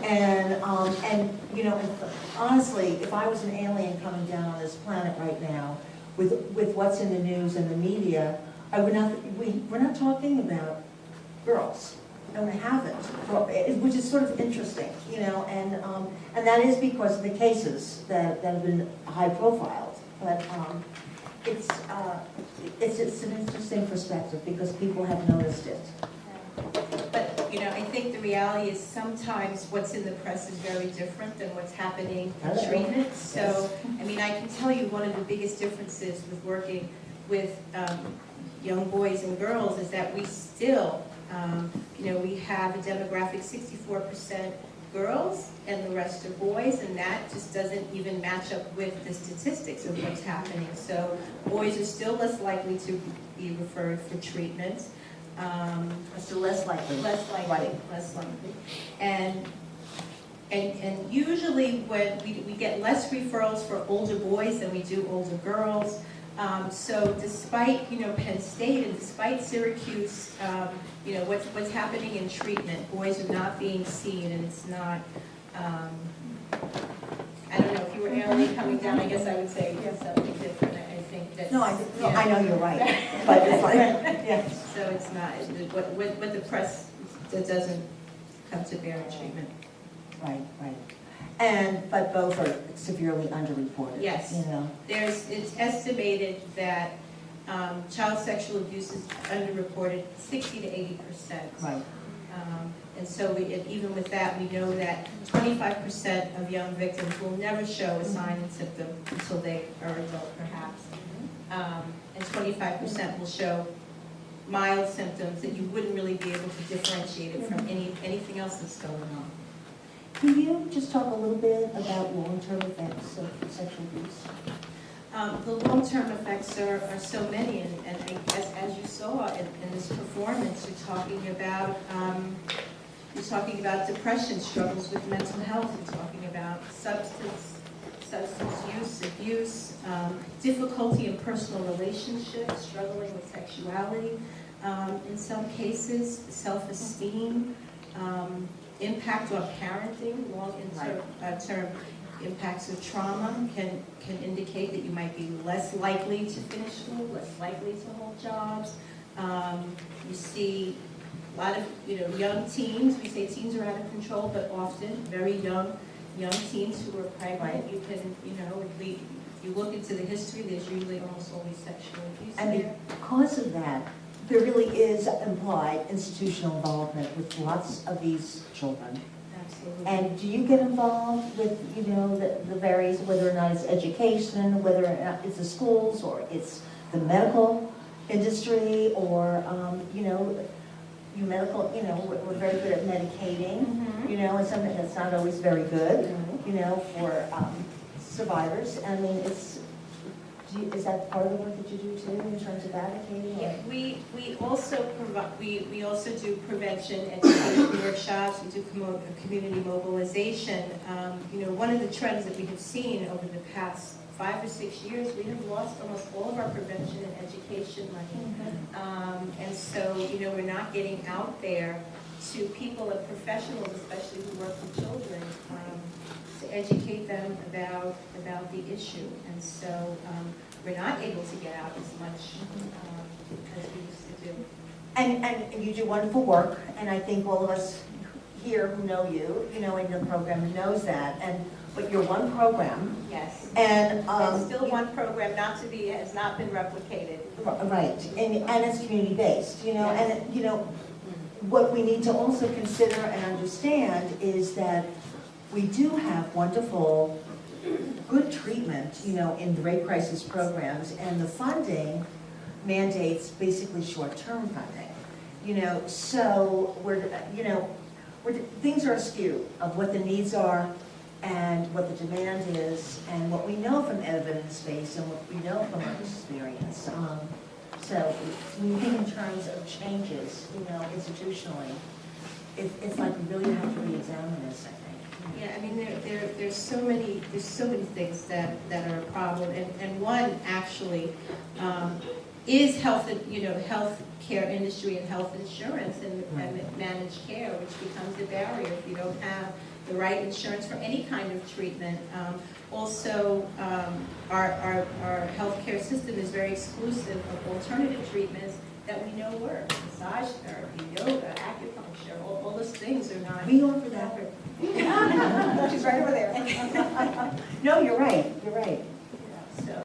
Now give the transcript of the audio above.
And you know, honestly, if I was an alien coming down on this planet right now, with what's in the news and the media, we're not talking about girls, and we haven't, which is sort of interesting, you know, and that is because of the cases that have been high profiled. But it's an interesting perspective because people have noticed it. But, you know, I think the reality is sometimes what's in the press is very different than what's happening in treatment. So, I mean, I can tell you one of the biggest differences with working with young boys and girls is that we still, you know, we have a demographic 64% girls and the rest are boys, and that just doesn't even match up with the statistics of what's happening. So boys are still less likely to be referred for treatment. So less likely. Less likely, right. Less likely. And usually when we get less referrals for older boys than we do older girls. So despite, you know, Penn State and despite Syracuse, you know, what's happening in treatment, boys are not being seen, and it's not, I don't know, if you were alien coming down, I guess I would say something different. I think that. No, I know you're right, but it's like, yeah. So it's not, what the press doesn't come to bear in treatment. Right. But both are severely underreported. Yes. You know. It's estimated that child sexual abuse is underreported 60 to 80%. Right. And so even with that, we know that 25% of young victims will never show a sign and symptom until they are adult, perhaps. And 25% will show mild symptoms that you wouldn't really be able to differentiate it from anything else that's going on. Can you just talk a little bit about long-term effects of sexual abuse? The long-term effects are so many, and I guess as you saw in this performance, you're talking about depression, struggles with mental health, you're talking about substance use, abuse, difficulty in personal relationships, struggling with sexuality, in some cases, self-esteem, impact on parenting, long-term impacts of trauma can indicate that you might be less likely to finish school, less likely to hold jobs. You see a lot of young teens. We say teens are out of control, but often very young teens who are pregnant. You can if you look into the history, there's usually almost always sexual abuse there. Because of that, there really is implied institutional involvement with lots of these children. Absolutely. And do you get involved with, the various, whether or not it's education, whether or not it's the schools, or it's the medical industry, or, we're very good at medicating, and something that's not always very good, for survivors. I mean, is that part of the work that you do too, in terms of advocating? Yeah, we also we also do prevention education workshops. We do community mobilization. One of the trends that we have seen over the past 5 or 6 years, we have lost almost all of our prevention and education money, and so we're not getting out there to people and professionals, especially who work with children, to educate them about the issue, and so we're not able to get out as much as we used to do. And you do wonderful work, and I think all of us here who know you, in your program knows that. But you're one program. Yes. And there's still one program has not been replicated. Right, and it's community based, Yes. And what we need to also consider and understand is that we do have wonderful, good treatment, in the rape crisis programs, and the funding mandates basically short-term funding, so things are askew of what the needs are and what the demand is and what we know from evidence base and what we know from our experience. So when you think in terms of changes, institutionally, it's like we really have to re-examine this, I think. Yeah, I mean, there's so many things that are a problem, and one actually is health care industry and health insurance and managed care, which becomes a barrier if you don't have the right insurance for any kind of treatment. Also, our healthcare system is very exclusive of alternative treatments that we know work. Massage therapy, yoga, acupuncture, all those things are not. We offer that. She's right over there. No, you're right, you're right.